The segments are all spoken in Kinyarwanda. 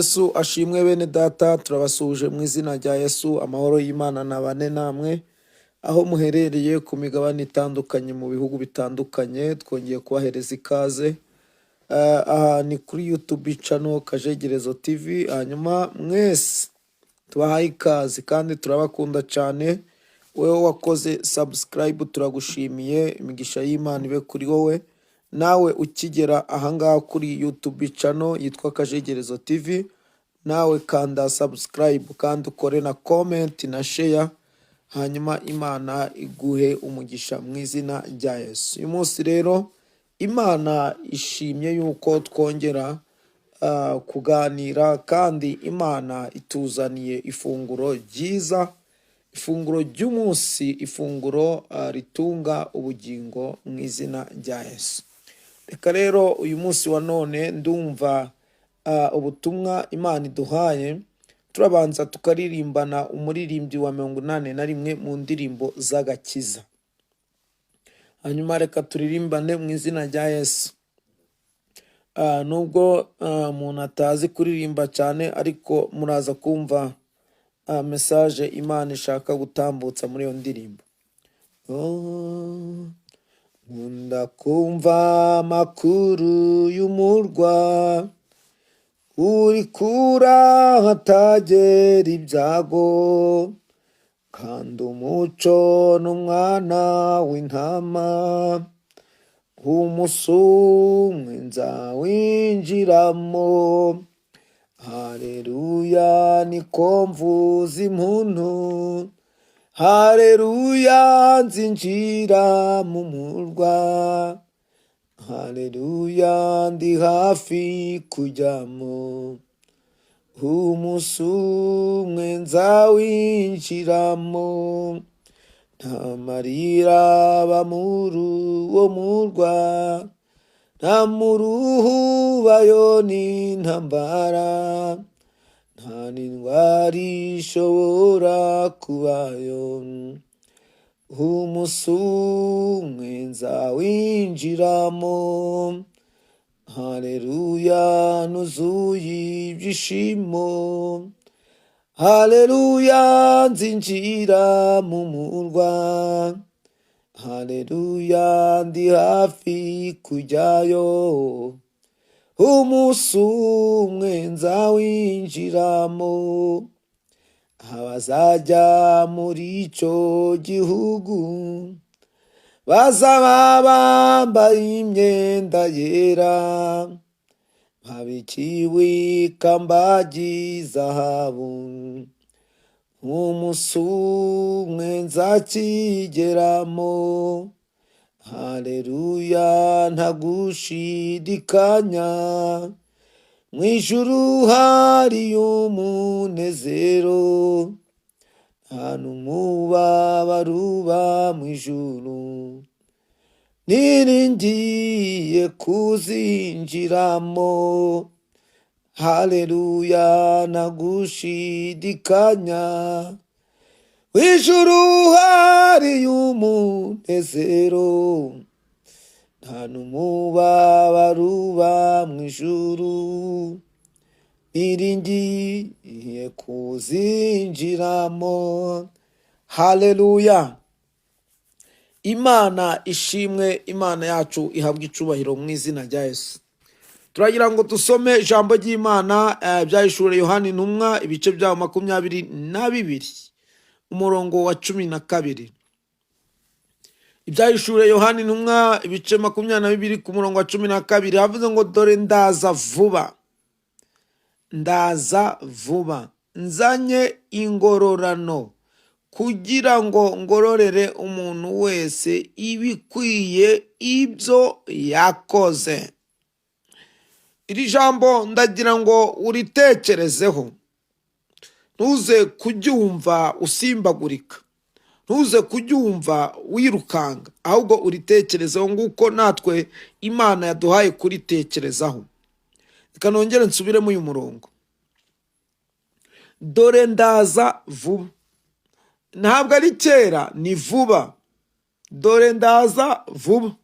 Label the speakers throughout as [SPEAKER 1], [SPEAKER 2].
[SPEAKER 1] Yesu ashimwe bene data, turabasuje mu izina rya Yesu. Amahoro y'Imana nabane namwe aho muherereye ku migabane itandukanye mu bihugu bitandukanye. Twongeye kubahereza ikaze. Aha ni kuri YouTube channel Kajegerezo TV. Hanyuma mwese tubahaye ikaze kandi turabakunda cyane. Wewe wakoze subscribe turagushimiye, imigisha y'Imana ibe kuri wowe. Nawe ukigera ahangaha kuri YouTube channel yitwa Kajegerezo TV, nawe kanda subscribe kandi ukore na comment na share, hanyuma Imana iguhe umugisha mu izina rya Yesu. Uyu munsi rero Imana ishimye yuko twongera kuganira, kandi Imana ituzaniye ifunguro ryiza, ifunguro ry'umunsi, ifunguro ritunga ubugingo mu izina rya Yesu. Reka rero uyu munsi wa none ndumva ubutumwa Imana iduhaye, turabanza tukaririmbana umuririmbyi wa 81 mu ndirimbo z'agakiza. Hanyuma reka turirimbane mu izina rya Yesu. Nubwo umuntu atazi kuririmba cyane, ariko muraza kumva message Imana ishaka gutambutsa muri iyo ndirimbo. Nkunda kumva amakuru y'umurwa uri kura hatagera ibyago, kandi umuco n'umwana w'intama umusumwe nzawinjiramo. Haleluya niko mvuza impundu, haleluya nzinjira mu murwa, haleluya ndi hafi kujyamo, umusumwe nzawinjiramo. Nta marira aba muri uwo murwa, nta muruhu bayo n'intambara, nta n'indwara ishobora kubayo, umusumwe nzawinjiramo. Haleluya nuzuye ibyishimo, haleluya nzinjira mu murwa, haleluya ndi hafi kujyayo, umusumwe nzawinjiramo. Abazajya muri icyo gihugu bazaba bambaye imyenda yera, babikiwe ikamba ry'izahabu, umusumwe nzakigeramo. Haleluya nta gushidikanya, mu ijuru hari umunezero, nta n'umubabaro uba mu ijuru, niringiye kuzinjiramo. Haleluya nta gushidikanya, mu ijuru hari umunezero, nta n'umubabaro uba mu ijuru, niringiye kuzinjiramo. Haleluya. Imana ishimwe, Imana yacu ihabwa icubahiro mu izina rya Yesu. Turagira ngo dusome ijambo ry'Imana, byahishuriwe Yohana intumwa ibice bya 22 umurongo wa 12. Ibyahishuriwe Yohana intumwa ibice 22 ku murongo wa 12 havuze ngo dore ndaza vuba, ndaza vuba, nzanye ingororano kugira ngo ngororere umuntu wese ibikwiye ibyo yakoze. Iri jambo ndagira ngo uritekerezeho, ntuze kuryumva usimbagurika, ntuze kuryumva wirukanga, ahubwo uritekerezeho nguko natwe Imana yaduhaye kuritekerezaho. Reka nongere nsubiremo uyu murongo. Dore ndaza vuba, ntabwo ari kera, ni vuba. Dore ndaza vuba,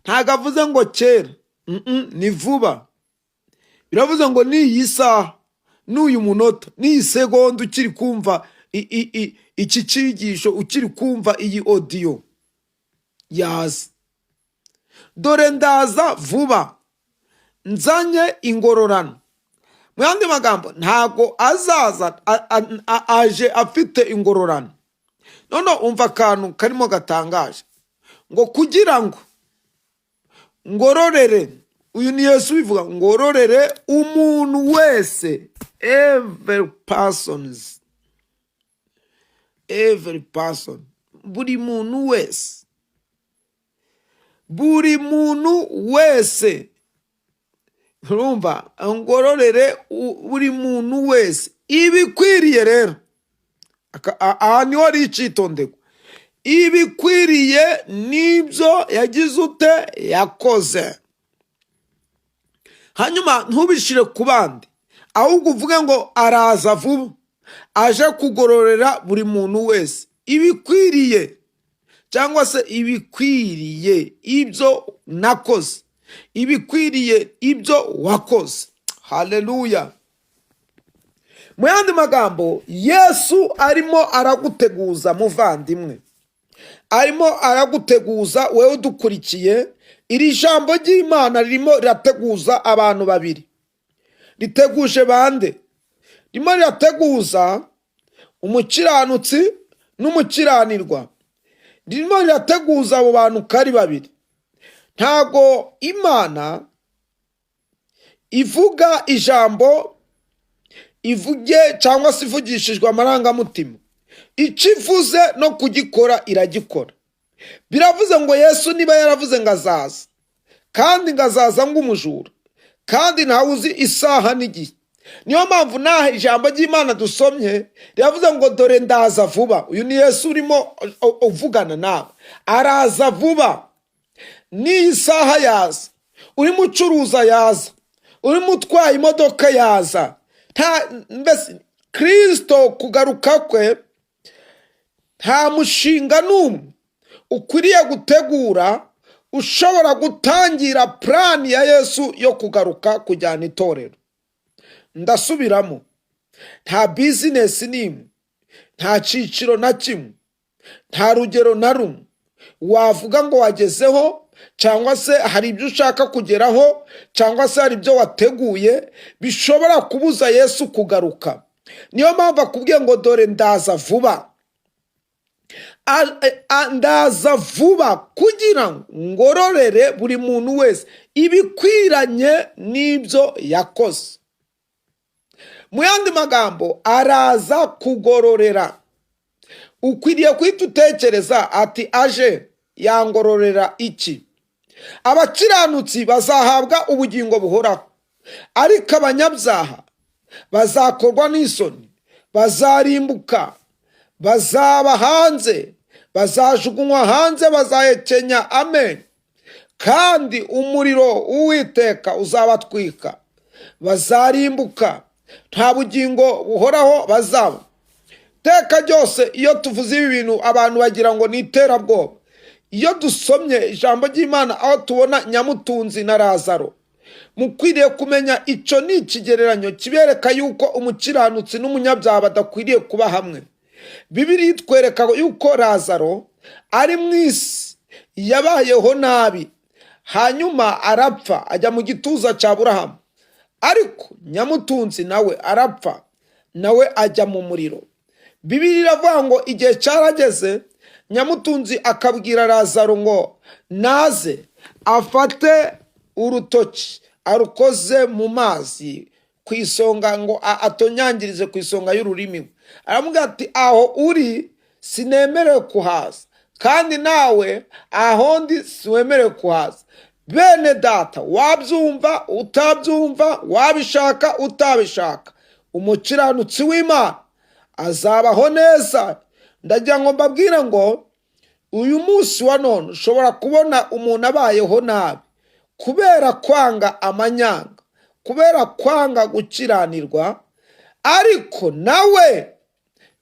[SPEAKER 1] ntabwo avuze ngo kera, ni vuba. Biravuze ngo ni iyi saha, n'uyu munota n'iyi segonda ukiri kumva iki cyigisho, ukiri kumva iyi audio, yaza. Dore ndaza vuba nzanye ingororano. Mu yandi magambo, ntago azaza aje afite ingororano. None umva akantu karimo gatangaje, ngo kugira ngo ngororere, uyu ni Yesu bivuga, ngororere umuntu wese, every person, buri muntu wese, urumva, ngororere buri muntu wese ibikwiriye. Rero aha niho ari icitondego, ibikwiriye nibyo yagize ute, yakoze. Hanyuma ntubishire ku bandi, ahubwo uvuge ngo araza vuba aje kugororera buri muntu wese ibikwiriye, cyangwa se ibikwiriye ibyo nakoze, ibikwiriye ibyo wakoze. Haleluya. Mu yandi magambo, Yesu arimo araguteguza muvandimwe, arimo araguteguza wewe udukurikiye. Iri jambo ry'Imana ririmo rirateguza abantu babiri. Riteguje bande? Ririmo rirateguza umukiranutsi n'umukiranirwa. Ririmo rirateguza abo bantu kari babiri. Ntago Imana ivuga ijambo ivuge cyangwa se ivugishijwe amarangamutima. Icyo ivuze no kugikora iragikora. Biravuze ngo Yesu niba yaravuze ngo azaza, kandi ngo azaza ng'umujura, kandi ntawe uzi isaha n'igihe. Niyo mpamvu naho ijambo ry'Imana dusomye riravuze ngo dore ndaza vuba. Uyu ni Yesu urimo uvugana nawe, araza vuba. N'iyi saha yaza, urimo ucuruza yaza, urimo utwaye imodoka yaza. Mbese Kristo kugaruka kwe nta mushinga n'umwe ukwiriye gutegura ushobora gutangira plan ya Yesu yo kugaruka kujyana itorero. Ndasubiramo, nta business n'imwe, nta ciciro na kimwe, nta rugero na rumwe wavuga ngo wagezeho, cyangwa se hari ibyo ushaka kugeraho, cyangwa se hari ibyo wateguye bishobora kubuza Yesu kugaruka. Niyo mpamvu akubwiye ngo dore ndaza vuba. Ndaza vuba kugira ngo ngororere buri muntu wese ibikwiranye n'ibyo yakoze. Mu yandi magambo, araza kugororera. Ukwiriye kwita utekereza ati aje yangororera iki? Abakiranutsi bazahabwa ubugingo buhoraho, ariko abanyabyaha bazakorwa n'isoni, bazarimbuka, bazaba hanze, bazajugunywa hanze, bazahekenya. Amen. Kandi umuriro w'Uwiteka uzabatwika, bazarimbuka, nta bugingo buhoraho bazaba. Teka ryose iyo tuvuze ibi bintu abantu bagira ngo ni iterabwoba. Iyo dusomye ijambo ry'Imana aho tubona Nyamutunzi na Lazaro, mukwiriye kumenya icyo ni ikigereranyo kibereka yuko umukiranutsi n'umunyabyaha badakwiriye kuba hamwe. Bibiliya itwereka yuko Lazaro ari mu isi yabayeho nabi, hanyuma arapfa ajya mu gituza cya Aburahamu. Ariko Nyamutunzi nawe arapfa, nawe ajya mu muriro. Bibiliya iravuga ngo igihe cyarageze, Nyamutunzi akabwira Lazaro ngo naze afate urutoki arukoze mu mazi ku isonga, ngo atonyangirize ku isonga y'ururimi. Aramubwira ati aho uri sinemerewe kuhaza, kandi nawe aho ndi siwemerewe kuhaza. Bene data, wabyumva utabyumva, wabishaka utabishaka, umukiranutsi w'Imana azabaho neza. Ndagira ngo mbabwire ngo uyu munsi wa none ushobora kubona umuntu abayeho nabi kubera kwanga amanyanga, kubera kwanga gukiranirwa, ariko nawe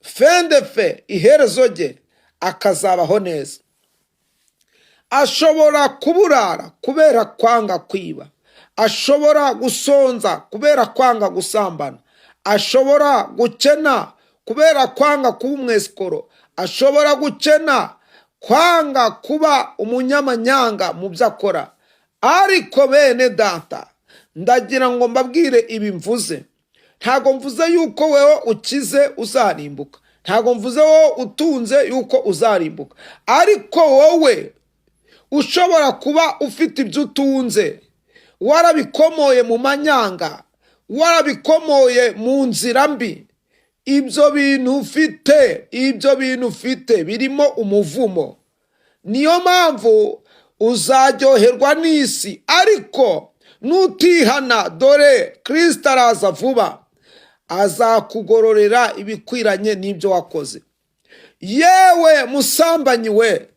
[SPEAKER 1] fendefe iherezo rye akazabaho neza. Ashobora kuburara kubera kwanga kwiba, ashobora gusonza kubera kwanga gusambana, ashobora gukena kubera kwanga kuba umwesikoro, ashobora gukena kwanga kuba umunyamanyanga mu byo akora. Ariko bene data, ndagira ngo mbabwire ibi mvuze. Ntago mvuze yuko wewe ukize uzarimbuka, ntago mvuze wowe utunze yuko uzarimbuka, ariko wowe ushobora kuba ufite ibyo utunze, warabikomoye mu manyanga, warabikomoye mu nzira mbi. Ibyo bintu ufite birimo umuvumo. Niyo mpamvu uzaryoherwa n'isi, ariko nutihana, dore Kristo araza vuba, azakugororera ibikwiranye n'ibyo wakoze. Yewe musambanyi we,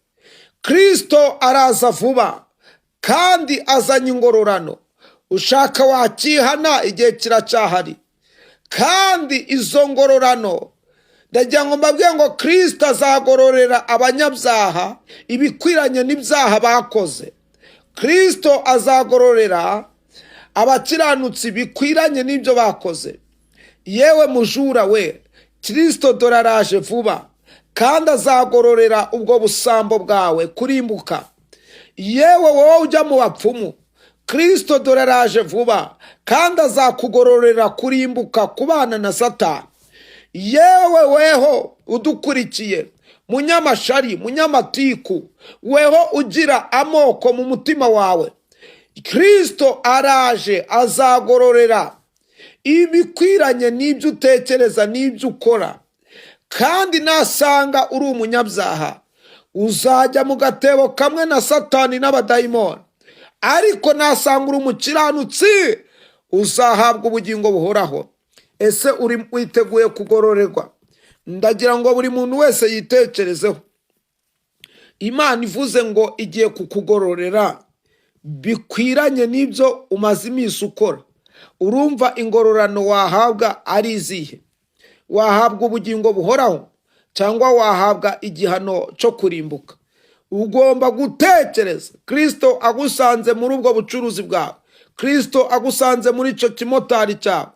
[SPEAKER 1] Kristo araza vuba kandi azanye ingororano. Ushaka wakihana, igihe kiracyahari. Kandi izo ngororano, ndagira ngo mbabwire ngo Kristo azagororera abanyabyaha ibikwiranye n'ibyaha bakoze. Kristo azagororera abakiranutsi bikwiranye n'ibyo bakoze. Yewe mujura we, Kristo dore araje vuba kandi azagororera ubwo busambo bwawe kurimbuka. Yewe wowe ujya mu bapfumu, Kristo dore araje vuba kandi azakugororera kurimbuka kubana na Satani. Yewe weho udukurikiye, munyamashari, munyamatiku, weho ugira amoko mu mutima wawe, Kristo araje azagororera ibikwiranye n'ibyo utekereza n'ibyo ukora. Kandi nasanga uri umunyabyaha, uzajya mu gatebo kamwe na Satani n'abadayimoni. Ariko nasanga uri umukiranutsi, uzahabwa ubugingo buhoraho. Ese witeguye kugororerwa? Ndagira ngo buri muntu wese yitekerezeho. Imana ivuze ngo igiye kukugororera bikwiranye n'ibyo umaze iminsi ukora. Urumva ingororano wahabwa ari izihe? Wahabwa ubugingo buhoraho cyangwa wahabwa igihano cyo kurimbuka? Ugomba gutekereza. Kristo agusanze muri ubwo bucuruzi bwawe, Kristo agusanze muri icyo kimotari cyawe,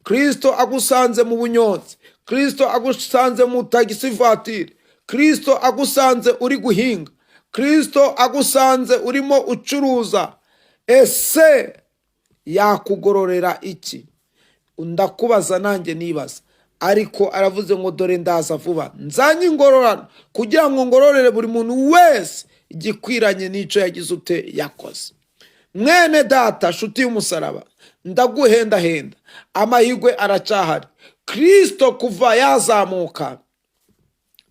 [SPEAKER 1] Kristo agusanze mu bunyonzi, Kristo agusanze mu tagisi vatiri, Kristo agusanze uri guhinga, Kristo agusanze urimo ucuruza. Ese yakugororera iki? Ndakubaza nanjye nibaza. Ariko aravuze ngo dore ndaza vuba, nzanye ingororano kugira ngo ngororere buri muntu wese igikwiranye n'icyo yagize ute yakoze. Mwene data, nshuti y'umusaraba, ndaguhendahenda, amahirwe aracyahari. Kristo kuva yazamuka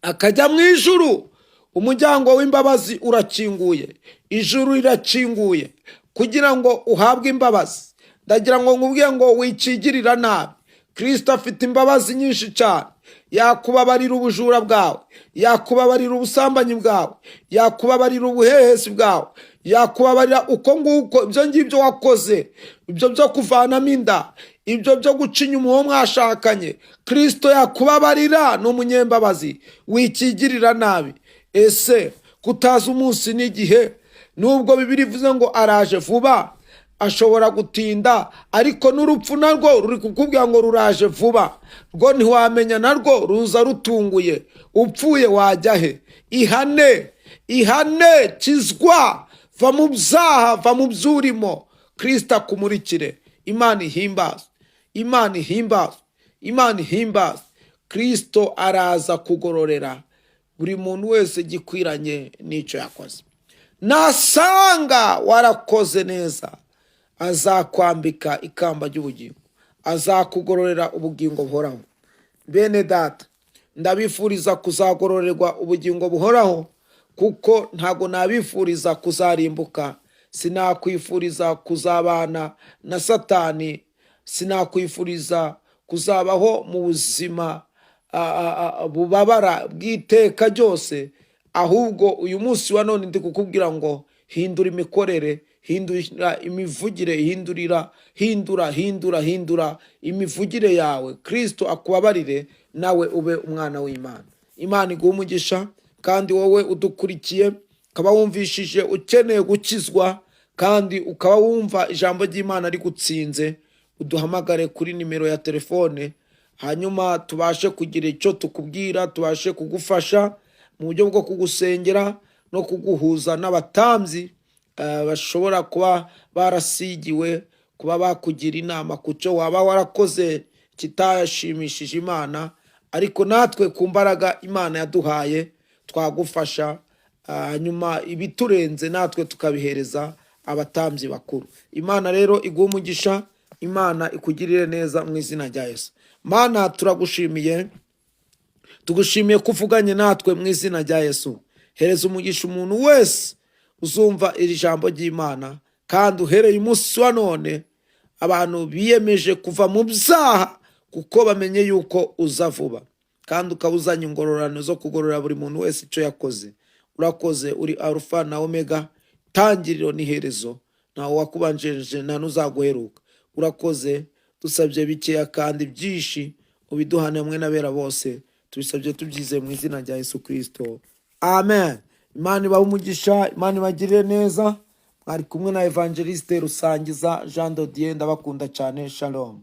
[SPEAKER 1] akajya mu ijuru, umuryango w'imbabazi urakinguye, ijuru rirakinguye kugira ngo uhabwe imbabazi. Ndagira ngo nkubwiye ngo wikigirira nabi. Kristo afite imbabazi nyinshi cyane. Yakubabarira ubujura bwawe, yakubabarira ubusambanyi bwawe, yakubabarira ubuhehesi bwawe, yakubabarira uko nguko ibyo ngibyo wakoze, ibyo byo kuvanamo inda, ibyo byo guca inyuma uwo mwashakanye. Kristo yakubabarira, ni umunyembabazi. Wikigirira nabi. Ese kutaza umunsi n'igihe? Nubwo Bibiliya ivuze ngo araje vuba, ashobora gutinda, ariko n'urupfu narwo ruri kukubwira ngo ruraje vuba. Rwo ntiwamenya, narwo ruza rutunguye. Upfuye wajya he? Ihane, kizwa, va mu byaha, va mu byurimo, Kristo akumurikire. Imana ihimbaza, Imana ihimbaza, Imana ihimbaza. Kristo araza kugororera buri muntu wese gikwiranye n'icyo yakoze. Nasanga warakoze neza, azakwambika ikamba ry'ubugingo, azakugororera ubugingo buhoraho. Bene data, ndabifuriza kuzagororerwa ubugingo buhoraho, kuko ntago nabifuriza kuzarimbuka. Sinakwifuriza kuzabana na Satani, sinakwifuriza kuzabaho mu buzima bubabara bw'iteka ryose. Ahubwo uyu munsi wa none ndi kukubwira ngo hindura imikorere, hindura imivugire, hindura imivugire yawe. Kristo akubabarire, nawe ube umwana w'Imana. Imana iguhe umugisha. Kandi wowe udukurikiye ukaba wumvishije ukeneye gukizwa, kandi ukaba wumva ijambo ry'Imana rigutsinze, uduhamagare kuri nimero ya telefone hanyuma tubashe kugira icyo tukubwira, tubashe kugufasha mu buryo bwo kugusengera no kuguhuza n'abatambyi bashobora kuba barasigiwe, kuba bakugira inama ku cyo waba warakoze kitashimishije Imana, ariko natwe ku mbaraga Imana yaduhaye twagufasha, hanyuma ibiturenze natwe tukabihereza abatambyi bakuru. Imana rero iguhe umugisha, Imana ikugirire neza mu izina rya Yesu. Mana turagushimiye, tugushimiye ko uvuganye natwe mu izina rya Yesu. Hereza umugisha umuntu wese uzumva iri jambo ry'Imana, kandi uhereye umunsi wa none abantu biyemeje kuva mu byaha, kuko bamenye yuko uza vuba, kandi ukaba uzanye ingororano zo kugorora buri muntu wese icyo yakoze. Urakoze, uri Alpha na Omega, tangiriro n'iherezo, ntawe wakubanjirije nta n'uzaguheruka. Urakoze, dusabye bikeya kandi byinshi ubiduhane hamwe n'abera bose, tubisabye tubyizeye mu izina rya Yesu Kristo, amen. Imana ibahe umugisha, Imana ibagirire neza. Mwari kumwe na Evangeliste Rusangiza Jean de Dieu, ndabakunda cyane. Shalom.